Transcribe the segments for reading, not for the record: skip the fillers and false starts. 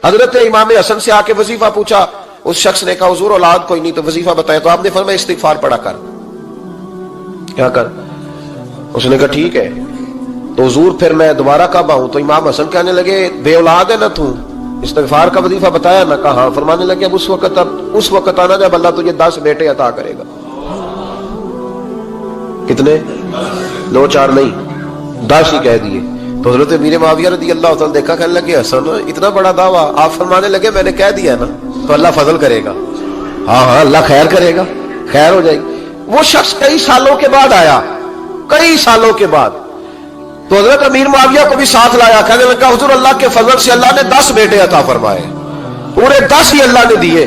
حضرت امام حسن سے آ کے وظیفہ پوچھا، اس شخص نے کہا حضور اولاد کوئی نہیں تو وظیفہ بتایا، تو آپ نے فرمایا استغفار پڑھا کر، کیا کر؟ اس نے کہا ٹھیک ہے۔ تو حضور پھر میں دوبارہ کب آؤں؟ تو امام حسن کہنے لگے بے اولاد ہے نا تو، استغفار کا وظیفہ بتایا نا؟ کہا ہاں۔ فرمانے لگے اب اس وقت آنا جب اللہ تجھے 10 بیٹے عطا کرے گا۔ کتنے؟ 2 4 نہیں، 10 ہی کہہ دیے۔ تو حضرت امیر معاویہ رضی اللہ تعالیٰ دیکھا، کہنے لگے حسن اتنا بڑا دعویٰ؟ آپ فرمانے لگے میں نے کہہ دیا نا تو اللہ فضل کرے گا۔ ہاں ہاں اللہ خیر کرے گا، خیر ہو جائے گی۔ وہ شخص کئی سالوں کے بعد آیا، کئی سالوں کے بعد، تو حضرت امیر معاویہ کو بھی ساتھ لایا، کہنے لگا حضور اللہ کے فضل سے اللہ نے 10 بیٹے عطا فرمائے، پورے 10 ہی اللہ نے دیے۔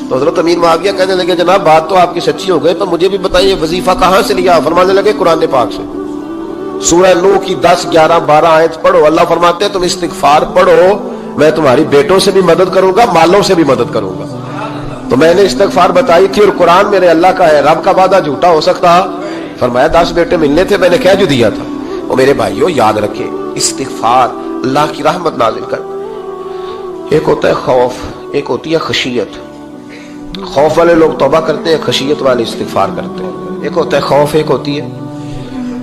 تو حضرت امیر معاویہ کہنے لگے جناب بات تو آپ کی سچی ہو گئی، پر مجھے بھی بتائیے وظیفہ کہاں سے لیا؟ فرمانے لگے قرآن پاک سے، سورہ نوح کی 10 11 12 آیت پڑھو۔ اللہ فرماتے ہیں تم استغفار پڑھو، میں تمہاری بیٹوں سے بھی مدد کروں گا، مالوں سے بھی مدد کروں گا۔ تو میں نے استغفار بتائی تھی اور قرآن میرے اللہ کا ہے، رب کا وعدہ جھوٹا ہو سکتا؟ فرمایا 10 بیٹے ملنے تھے، میں نے کہہ جو دیا تھا۔ اور میرے بھائیوں یاد رکھیں، استغفار اللہ کی رحمت نازل کر۔ ایک ہوتا ہے خوف، ایک ہوتی ہے خشیت۔ خوف والے لوگ توبہ کرتے ہیں، خشیت والے استغفار کرتے ہیں۔ ایک ہوتا ہے خوف، ایک ہوتی ہے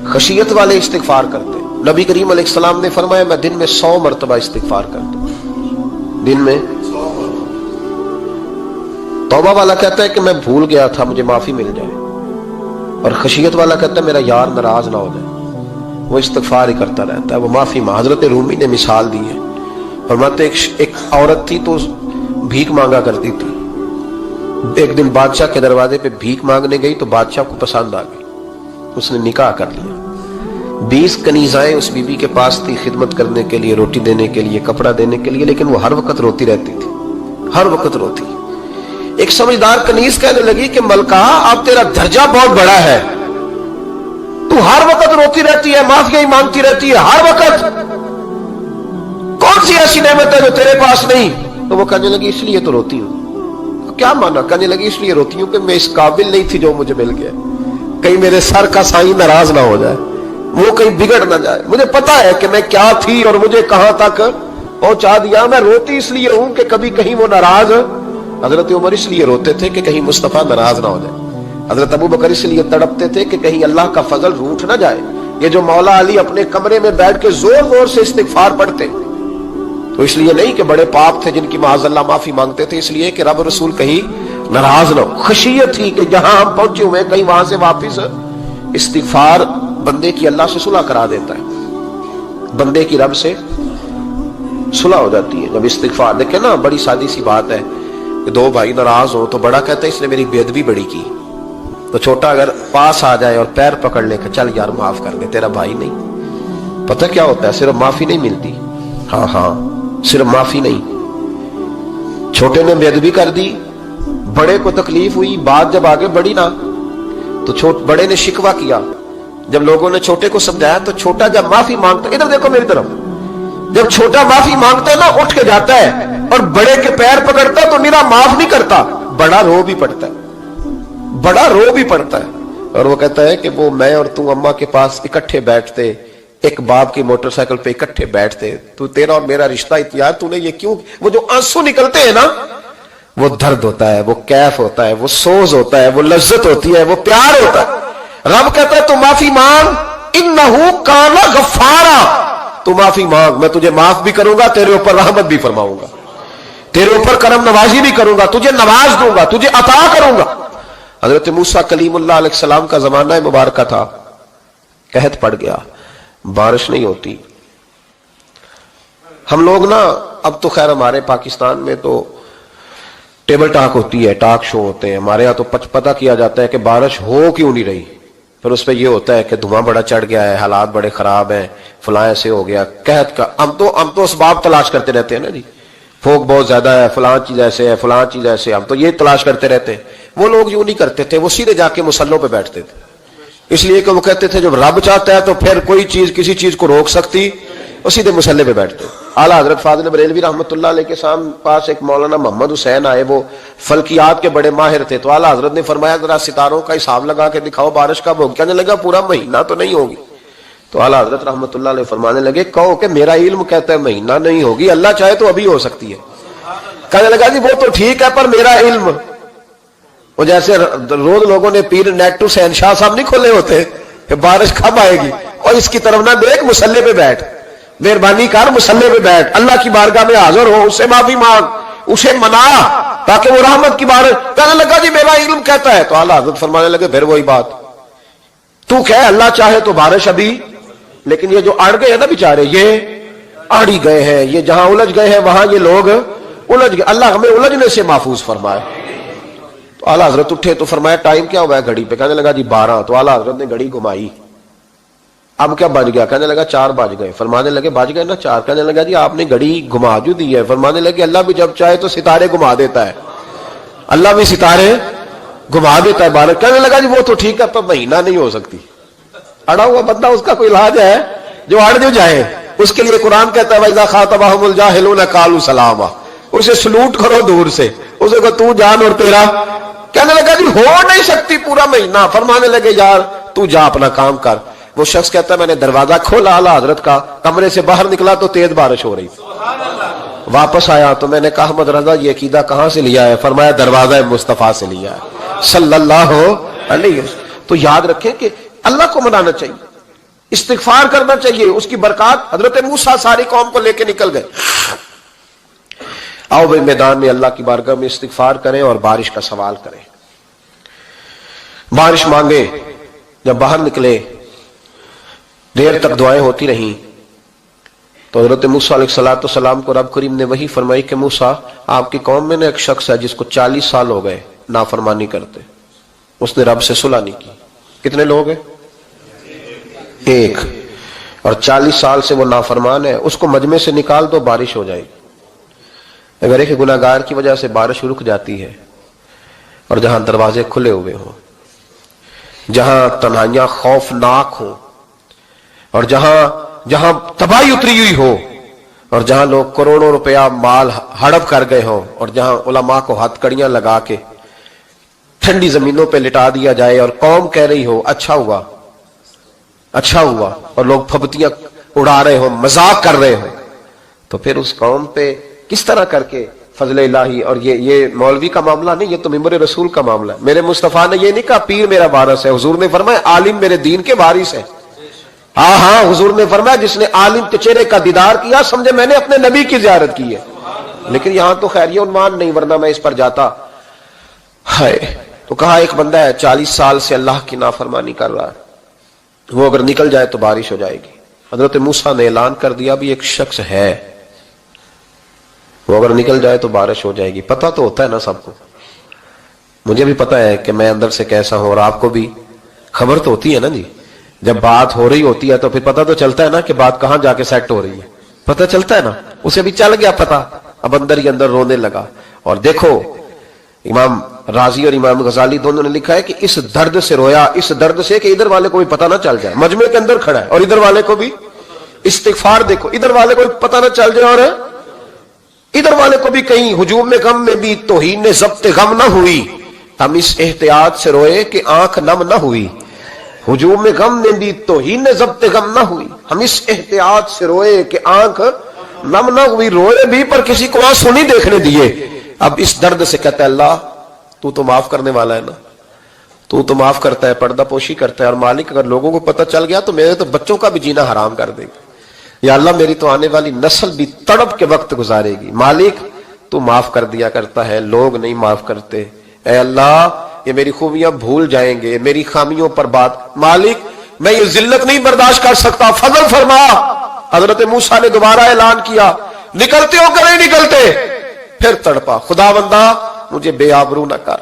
خشیت والے استغفار کرتے ہیں۔ نبی کریم علیہ السلام نے فرمایا میں دن میں 100 مرتبہ استغفار کرتا ہوں، دن میں۔ توبہ والا کہتا ہے کہ میں بھول گیا تھا، مجھے معافی مل جائے، اور خشیت والا کہتا ہے میرا یار ناراض نہ ہو جائے، وہ استغفار ہی کرتا رہتا ہے، وہ معافی حضرت رومی نے مثال دی ہے، فرماتے ایک عورت تھی تو بھیک مانگا کرتی تھی، ایک دن بادشاہ کے دروازے پہ بھیک مانگنے گئی تو بادشاہ کو پسند آ گئی، اس نے نکاح کر لیا۔ 20 کنیزائیں اس بی بی کے پاس تھی خدمت کرنے کے لیے، روٹی دینے کے لیے، کپڑا دینے کے لیے، لیکن وہ ہر وقت روتی رہتی تھی، ہر وقت روتی۔ ایک سمجھدار کنیز کہنے لگی کہ ملکہ اب تیرا درجہ بہت بڑا ہے، تو ہر وقت روتی رہتی ہے، معافیاں ہی مانگتی رہتی ہے ہر وقت، کون سی ایسی نعمت ہے جو تیرے پاس نہیں؟ تو وہ کہنے لگی اس لیے تو روتی ہوں۔ کیا مانا؟ کہنے لگی اس لیے روتی ہوں کہ میں اس قابل نہیں تھی جو مجھے مل گیا، کہیں میرے سر کا سائیں ناراض نہ ہو جائے، وہ کہیں بگڑ نہ جائے، مجھے پتا ہے کہ میں کیا تھی اور مجھے کہاں تک پہنچا دیا، میں روتی اس لیے ہوں کہ کبھی کہیں وہ ناراض۔ حضرت عمر اس لیے روتے تھے کہ کہیں مصطفیٰ ناراض نہ ہو جائے، حضرت ابو بکر اس لیے تڑپتے تھے کہ کہیں اللہ کا فضل روٹھ نہ جائے۔ یہ جو مولا علی اپنے کمرے میں بیٹھ کے زور زور سے استغفار پڑھتے تو اس لیے نہیں کہ بڑے پاپ تھے جن کی معاذ اللہ معافی مانگتے تھے، اس لیے کہ رب رسول کہیں ناراض نہ ہو۔ خشیت تھی کہ جہاں ہم پہنچے ہوئے کہیں وہاں سے واپس۔ استغفار بندے کی اللہ سے صلح کرا دیتا ہے، بندے کی رب سے صلح ہو جاتی ہے جب استغفار۔ دیکھیں نا بڑی سادی سی بات ہے کہ 2 بھائی ناراض ہو تو بڑا کہتا ہے اس نے میری بے ادبی بڑی کی، تو چھوٹا اگر پاس آ جائے اور پیر پکڑ لے کہ چل یار معاف کر دے، تیرا بھائی نہیں۔ پتہ کیا ہوتا ہے؟ صرف معافی نہیں ملتی، ہاں صرف معافی نہیں، چھوٹے نے بے ادبی کر دی، بڑے کو تکلیف ہوئی، بات جب آگے بڑھی نا تو بڑے نے شکوہ کیا، جب لوگوں نے چھوٹے کو سمجھایا تو چھوٹا جب معافی مانگتا، ادھر دیکھو میری طرف، جب چھوٹا معافی مانگتا ہے نا اٹھ کے جاتا ہے اور بڑے کے پیر پکڑتا ہے تو میرا معاف نہیں کرتا، بڑا رو بھی پڑتا ہے، بڑا رو بھی پڑتا ہے، اور وہ کہتا ہے کہ وہ میں اور تم اماں کے پاس اکٹھے بیٹھتے، ایک باپ کی موٹر سائیکل پہ اکٹھے بیٹھتے، تو تیرا اور میرا رشتہ یار تو نے یہ کیوں؟ وہ جو آنسو نکلتے ہیں نا وہ درد ہوتا ہے، وہ کیف ہوتا ہے، وہ سوز ہوتا ہے، وہ لذت ہوتی ہے، وہ پیار ہوتا ہے۔ رب کہتا ہے تو معافی مانگ، انہو کان غفارا، تو معافی مانگ، میں تجھے معاف بھی کروں گا، تیرے اوپر رحمت بھی فرماؤں گا، تیرے اوپر کرم نوازی بھی کروں گا، تجھے نواز دوں گا، تجھے عطا کروں گا۔ حضرت موسیٰ کلیم اللہ علیہ السلام کا زمانہ مبارکہ تھا، قحط پڑ گیا، بارش نہیں ہوتی۔ ہم لوگ نا اب تو خیر ہمارے پاکستان میں تو ٹیبل ٹاک ہوتی ہے، ٹاک شو ہوتے ہیں، ہمارے ہاں تو پتہ کیا جاتا ہے کہ بارش ہو کیوں نہیں رہی، پھر اس پہ یہ ہوتا ہے کہ دھواں بڑا چڑھ گیا ہے، حالات بڑے خراب ہیں، فلاں ایسے ہو گیا قحط کا۔ ہم تو اسباب تلاش کرتے رہتے ہیں نا جی، پھوک بہت زیادہ ہے، فلاں چیز ایسے ہے، فلاں چیز ایسے ہے، ہم تو یہ تلاش کرتے رہتے ہیں۔ وہ لوگ یوں نہیں کرتے تھے، وہ سیدھے جا کے مصلوں پہ بیٹھتے تھے، اس لیے کہ وہ کہتے تھے جب رب چاہتا ہے تو پھر کوئی چیز کسی چیز کو روک سکتی، وہ سیدھے مصلے پہ بیٹھتے۔ اعلیٰ حضرت فاضل بریلوی رحمۃ اللہ علیہ کے پاس ایک مولانا محمد حسین آئے، وہ فلکیات کے بڑے ماہر تھے، تو اعلیٰ حضرت نے فرمایا ذرا ستاروں کا حساب لگا کے دکھاؤ بارش کب ہوگی؟ کہنے لگا پورا مہینہ تو نہیں ہوگی۔ تو اعلیٰ حضرت رحمۃ اللہ علیہ فرمانے لگے کہو کہ میرا علم کہتا ہے مہینہ نہیں ہوگی، اللہ چاہے تو ابھی ہو سکتی ہے۔ کہنے لگا جی وہ تو ٹھیک ہے پر میرا علم، وہ جیسے روز لوگوں نے پیر نیٹ ٹو شہنشاہ صاحب نہیں کھولے ہوتے کہ بارش کب آئے گی، اور اس کی طرف نہ دیکھ، مسلح پہ بیٹھ، مہربانی کر مسلح پہ بیٹھ، اللہ کی بارگاہ میں حاضر ہو، اس سے معافی مانگ، اسے منا تاکہ وہ رحمت کی بارش۔ کہنے لگا جی میرا علم کہتا ہے، تو اعلیٰ حضرت فرمانے لگے پھر وہی بات، تو کہہ اللہ چاہے تو بارش ابھی، لیکن یہ جو اڑ گئے ہیں نا بیچارے، یہ اڑ ہی گئے ہیں، یہ جہاں الجھ گئے ہیں وہاں یہ لوگ الجھ گئے، اللہ ہمیں الجھنے سے محفوظ فرمائے۔ تو اعلیٰ حضرت اٹھے تو فرمایا ٹائم کیا ہوا ہے گھڑی پہ؟ کہنے لگا جی 12۔ تو اعلیٰ حضرت نے گھڑی گھمائی، اب کیا بج گیا؟ کہنے لگا 4 بج گئے۔ فرمانے لگے بج گئے نا 4؟ کہنے لگا جی آپ نے گھڑی گھما جو دی ہے۔ فرمانے لگے اللہ بھی جب چاہے تو ستارے گھما دیتا ہے، اللہ بھی ستارے گھما دیتا ہے بارش۔ کہنے لگا جی وہ تو ٹھیک ہے پر مہینہ نہیں ہو سکتی، اڑا ہوا بندہ اس کا کوئی علاج ہے جو اڑ جو جائے، اس کے لیے قرآن کہتا ہے وَإِذَا خَاطَبَهُمُ الْجَاهِلُونَ قَالُوا سَلَامًا، اسے سلوٹ کرو دور سے، اسے کہو تو جان اور تیرا۔ کہنے لگا جی ہو نہیں سکتی پورا مہینہ۔ فرمانے لگے یار تو جا اپنا کام کر۔ وہ شخص کہتا ہے میں نے دروازہ کھولا اعلیٰ حضرت کا، کمرے سے باہر نکلا تو تیز بارش ہو رہی، واپس آیا تو میں نے کہا احمد رضا یہ عقیدہ کہاں سے لیا ہے؟ فرمایا دروازہ مصطفیٰ سے لیا ہے صلی اللہ علیہ وسلم۔ تو یاد رکھیں کہ اللہ کو منانا چاہیے، استغفار کرنا چاہیے، اس کی برکات۔ حضرت موسیٰ ساری قوم کو لے کے نکل گئے۔ آؤ بھائی میدان میں اللہ کی بارگاہ میں استغفار کریں اور بارش کا سوال کریں، بارش مانگے۔ جب باہر نکلے دیر تک دعائیں ہوتی رہیں تو حضرت موسیٰ علیہ السلام کو رب کریم نے وحی فرمائی کہ موسیٰ آپ کی قوم میں نے ایک شخص ہے جس کو 40 سال ہو گئے نافرمانی کرتے، اس نے رب سے صلح نہیں کی۔ کتنے لوگ ہیں؟ ایک، اور 40 سال سے وہ نافرمان ہے، اس کو مجمع سے نکال دو بارش ہو جائے گی۔ اگر ایک گناہگار کی وجہ سے بارش رک جاتی ہے، اور جہاں دروازے کھلے ہوئے ہوں، جہاں تنہائیاں خوفناک ہوں، اور جہاں تباہی اتری ہوئی ہو، اور جہاں لوگ کروڑوں روپیہ مال ہڑپ کر گئے ہوں، اور جہاں علماء کو ہتھ کڑیاں لگا کے ٹھنڈی زمینوں پہ لٹا دیا جائے اور قوم کہہ رہی ہو اچھا ہوا اچھا ہوا، اور لوگ پھبتیاں اڑا رہے ہوں، مذاق کر رہے ہوں، تو پھر اس قوم پہ کس طرح کر کے فضل الہی۔ اور یہ مولوی کا معاملہ نہیں، یہ تو ممبر رسول کا معاملہ ہے۔ میرے مصطفیٰ نے یہ نہیں کہا پیر میرا وارث ہے، حضور نے فرمایا عالم میرے دین کے وارث ہے۔ ہاں حضور نے فرمایا جس نے عالم کے چہرے کا دیدار کیا سمجھے میں نے اپنے نبی کی زیارت کی ہے۔ لیکن یہاں تو خیر یہ عنوان نہیں، ورنہ میں اس پر جاتا ہے۔ تو کہا ایک بندہ ہے 40 سال سے اللہ کی نافرمانی کر رہا ہے، وہ اگر نکل جائے تو بارش ہو جائے گی۔ حضرت موسیٰ نے اعلان کر دیا بھی ایک شخص ہے، وہ اگر نکل جائے تو بارش ہو جائے گی۔ پتہ تو ہوتا ہے نا سب کو، مجھے بھی پتہ ہے کہ میں اندر سے کیسا ہوں، اور آپ کو بھی خبر تو ہوتی ہے نا جی۔ جب بات ہو رہی ہوتی ہے تو پھر پتہ تو چلتا ہے نا کہ بات کہاں جا کے سیٹ ہو رہی ہے، پتہ چلتا ہے نا۔ اسے بھی چل گیا پتہ، اب اندر ہی اندر رونے لگا۔ اور دیکھو امام رازی اور امام غزالی دونوں نے لکھا ہے کہ اس درد سے رویا، اس درد سے کہ ادھر والے کو بھی پتہ نہ چل جائے، مجمع کے اندر کھڑا ہے اور ادھر والے کو بھی استغفار، دیکھو ادھر والے کو بھی پتہ نہ چل جائے اور ادھر والے کو بھی کہیں ہجوم میں غم میں بھی توہین ضبط غم نہ ہوئی، ہم اس احتیاط سے روئے کہ آنکھ نم نہ ہوئی۔ ہجوم میں غم میں بھی توہین ضبط غم نہ ہوئی، ہم اس احتیاط سے روئے کہ آنکھ نم نہ ہوئی، روئے بھی پر کسی کو آنسو نہیں دیکھنے دیے۔ اب اس درد سے کہتا ہے اللہ تو معاف کرنے والا ہے نا، تو معاف کرتا ہے، پردہ پوشی کرتا ہے، اور مالک اگر لوگوں کو پتہ چل گیا تو میرے تو بچوں کا بھی جینا حرام کر دے گا، یا اللہ میری تو آنے والی نسل بھی تڑپ کے وقت گزارے گی۔ مالک تو معاف کر دیا کرتا ہے، لوگ نہیں معاف کرتے، اے اللہ یہ میری خوبیاں بھول جائیں گے، میری خامیوں پر بات، مالک میں یہ ذلت نہیں برداشت کر سکتا، فضل فرما۔ حضرت موسیٰ نے دوبارہ اعلان کیا نکلتے ہو کہ نہیں نکلتے؟ پھر تڑپا خدا بندہ مجھے بے آبرو نہ کر،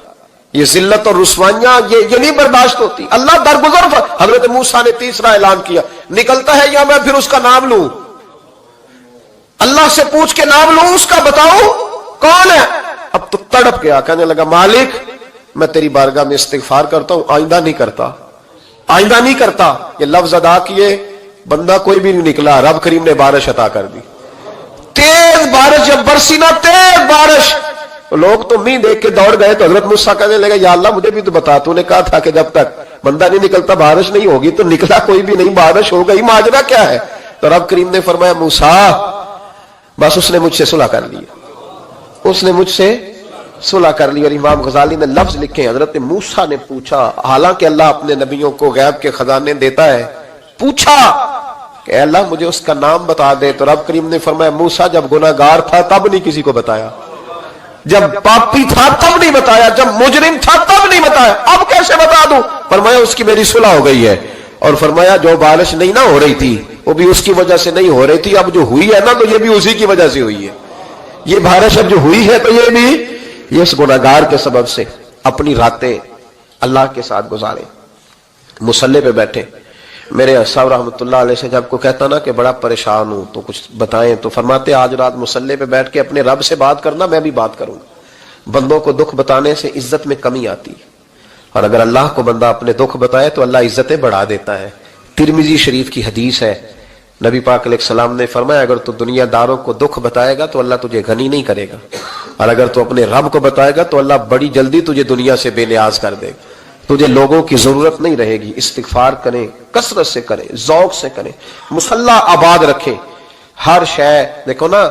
یہ ذلت اور رسوائیاں یہ نہیں برداشت ہوتی، اللہ درگزر۔ حضرت موسیٰ نے تیسرا اعلان کیا نکلتا ہے یا میں پھر اس کا نام لوں، اللہ سے پوچھ کے نام لوں اس کا، بتاؤ کون ہے؟ اب تو تڑپ گیا، کہنے لگا مالک میں تیری بارگاہ میں استغفار کرتا ہوں، آئندہ نہیں کرتا، آئندہ نہیں کرتا۔ یہ لفظ ادا کیے، بندہ کوئی بھی نہیں نکلا، رب کریم نے بارش عطا کر دی، تیز بارش، جب برسی نا تیز بارش، لوگ تو مین دیکھ کے دوڑ گئے۔ تو حضرت موسیٰ کہنے لگا یا اللہ مجھے بھی تو بتا، تو نے کہا تھا کہ جب تک بندہ نہیں نکلتا بارش نہیں ہوگی، تو نکلا کوئی بھی نہیں، بارش ہو گئی، ماجرا کیا ہے؟ تو رب کریم نے فرمایا موسیٰ بس اس نے مجھ سے صلح کر لی، اس نے مجھ سے صلح کر لی. اور امام غزالی نے لفظ لکھے, حضرت موسیٰ نے پوچھا, حالانکہ اللہ اپنے نبیوں کو غیب کے خزانے دیتا ہے, پوچھا کہ اے اللہ مجھے اس کا نام بتا دے. تو رب کریم نے فرمایا موسیٰ جب گناہگار تھا تب نہیں کسی کو بتایا, جب پاپی تھا تب نہیں بتایا, جب مجرم تھا تب نہیں بتایا, اب کیسے بتا دوں؟ فرمایا اس کی میری صلح ہو گئی ہے. اور فرمایا جو بارش نہیں نہ ہو رہی تھی وہ بھی اس کی وجہ سے نہیں ہو رہی تھی, اب جو ہوئی ہے نا تو یہ بھی اسی کی وجہ سے ہوئی ہے. یہ بارش اب جو ہوئی ہے تو یہ بھی یہ اس گناہگار کے سبب سے. اپنی راتیں اللہ کے ساتھ گزارے, مصلی پہ بیٹھے. میرے صاحب رحمۃ اللہ علیہ سے جب کو کہتا نا کہ بڑا پریشان ہوں تو کچھ بتائیں, تو فرماتے آج رات مصلی پہ بیٹھ کے اپنے رب سے بات کرنا, میں بھی بات کروں. بندوں کو دکھ بتانے سے عزت میں کمی آتی ہے, اور اگر اللہ کو بندہ اپنے دکھ بتائے تو اللہ عزتیں بڑھا دیتا ہے. ترمذی شریف کی حدیث ہے, نبی پاک علیہ السلام نے فرمایا اگر تو دنیا داروں کو دکھ بتائے گا تو اللہ تجھے غنی نہیں کرے گا, اور اگر تو اپنے رب کو بتائے گا تو اللہ بڑی جلدی تجھے دنیا سے بے نیاز کر دے گا. تجھے لوگوں کی ضرورت نہیں رہے گی. استغفار کریں, کثرت سے کریں, ذوق سے کریں, مصلی آباد رکھیں. ہر شے دیکھو نا,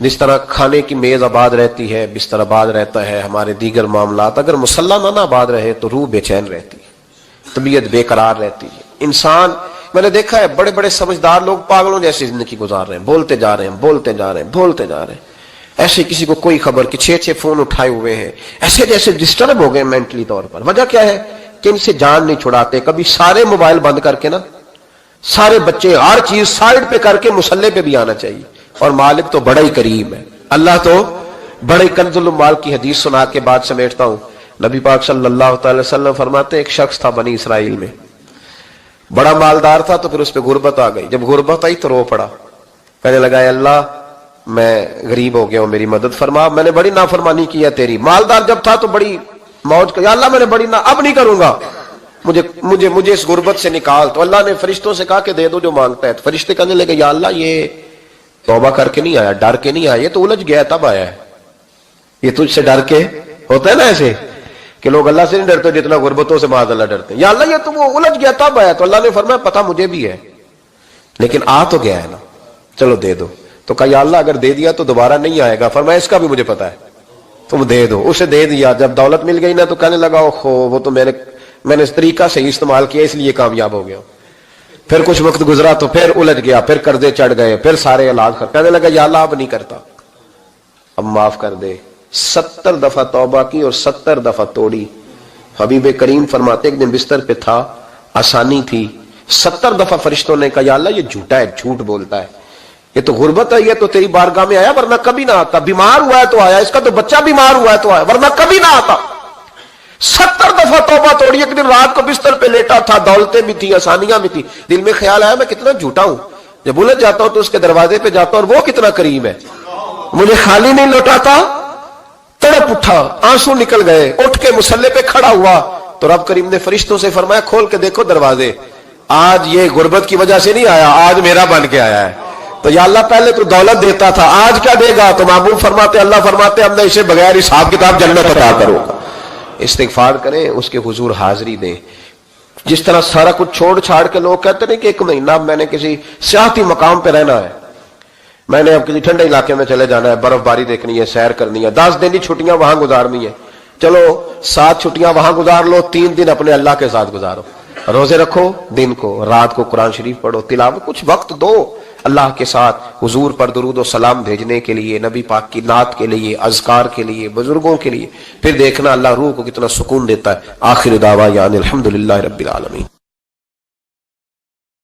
جس طرح کھانے کی میز آباد رہتی ہے, بستر آباد رہتا ہے, ہمارے دیگر معاملات, اگر مصلی نہ آباد رہے تو روح بے چین رہتی ہے, طبیعت بے قرار رہتی ہے. انسان, میں نے دیکھا ہے بڑے بڑے سمجھدار لوگ پاگلوں جیسی زندگی گزار رہے ہیں, بولتے جا رہے ہیں, بولتے جا رہے ہیں, بولتے جا رہے ہیں, ایسے کسی کو کوئی خبر کہ 6 فون اٹھائے ہوئے ہیں, ایسے جیسے ڈسٹرب ہو گئے مینٹلی طور پر. وجہ کیا ہے کہ ان سے جان نہیں چھڑاتے. کبھی سارے موبائل بند کر کے نا, سارے بچے ہر چیز سائڈ پہ کر کے مصلی پہ بھی آنا چاہیے. اور مالک تو بڑا ہی کریم ہے, اللہ تو بڑے کنز المال کی حدیث سنا کے بعد سمیٹتا ہوں. نبی پاک صلی اللہ تعالی وسلم فرماتے ایک شخص تھا بنی اسرائیل میں, بڑا مالدار تھا, تو پھر اس پہ غربت آ گئی. جب غربت آئی تو رو پڑا, کہنے لگا اے اللہ میں غریب ہو گیا ہوں, میری مدد فرما, میں نے بڑی نافرمانی کی ہے تیری. مالدار جب تھا تو بڑی موج کر, یا اللہ میں نے بڑی اب نہیں کروں گا, مجھے اس غربت سے نکال. تو اللہ نے فرشتوں سے کہا کہ دے دو جو مانگتا ہے. تو فرشتے کہنے لگے یا اللہ یہ توبہ کر کے نہیں آیا, ڈر کے نہیں آیا, یہ تو الجھ گیا تب آیا ہے. یہ تجھ سے ڈر کے ہوتا ہے نا ایسے کہ لوگ اللہ سے نہیں ڈرتے جتنا غربتوں سے معاذ اللہ ڈرتے ہیں. یا اللہ یہ تو وہ الجھ گیا تب آیا. تو اللہ نے فرمایا پتہ مجھے بھی ہے, لیکن آ تو گیا ہے نا, چلو دے دو. تو کہا یا اللہ اگر دے دیا تو دوبارہ نہیں آئے گا. فرمایا اس کا بھی مجھے پتا ہے, تم دے دو. اسے دے دیا. جب دولت مل گئی نا تو کہنے لگا اوہو وہ تو میں نے اس طریقہ سے استعمال کیا اس لیے کامیاب ہو گیا. پھر کچھ وقت گزرا تو پھر الجھ گیا, پھر قرضے چڑھ گئے, پھر سارے علاج کہنے لگا یا اللہ اب نہیں کرتا, اب معاف کر دے. 70 دفعہ توبہ کی اور 70 دفعہ توڑی. حبیب کریم فرماتے ایک دن بستر پہ تھا, آسانی تھی, 70 دفعہ فرشتوں نے کہا یا اللہ یہ جھوٹا ہے, جھوٹ بولتا ہے, یہ تو غربت ہے, یہ تو تیری بارگاہ میں آیا ورنہ کبھی نہ آتا, بیمار ہوا ہے تو آیا, اس کا تو بچہ بیمار ہوا ہے تو آیا ورنہ کبھی نہ آتا. 70 دفعہ توبہ توڑی. ایک دن رات کو بستر پہ لیٹا تھا, دولتیں بھی تھی, آسانیاں بھی تھی, دل میں خیال آیا میں کتنا جھوٹا ہوں, جب الجھ جاتا ہوں تو اس کے دروازے پہ جاتا ہوں اور وہ کتنا کریم ہے, مجھے خالی نہیں لوٹاتا. تڑپ اٹھا, آنسو نکل گئے, اٹھ کے مصلی پہ کھڑا ہوا تو رب کریم نے فرشتوں سے فرمایا کھول کے دیکھو دروازے, آج یہ غربت کی وجہ سے نہیں آیا, آج میرا بن کے آیا ہے. تو یا اللہ پہلے تو دولت دیتا تھا, آج کیا دے گا؟ تو محبوب فرماتے اللہ فرماتے ہم نے اسے بغیر حساب کتاب جنت عطا کروں گا. استغفار کریں, اس کے حضور حاضری دیں. جس طرح سارا کچھ چھوڑ چھاڑ کے لوگ کہتے ہیں کہ 1 مہینہ میں نے کسی سیاحتی مقام پہ رہنا ہے, میں نے اب کسی ٹھنڈے علاقے میں چلے جانا ہے, برف باری دیکھنی ہے, سیر کرنی ہے, 10 دن کی چھٹیاں وہاں گزارنی ہے. چلو 7 چھٹیاں وہاں گزار لو, 3 دن اپنے اللہ کے ساتھ گزارو, روزے رکھو, دن کو رات کو قرآن شریف پڑھو, تلاوت, کچھ وقت دو اللہ کے ساتھ. حضور پر درود و سلام بھیجنے کے لیے, نبی پاک کی نعت کے لیے, اذکار کے لیے, بزرگوں کے لیے, پھر دیکھنا اللہ روح کو کتنا سکون دیتا ہے. آخر دعوانا الحمدللہ رب العالمین.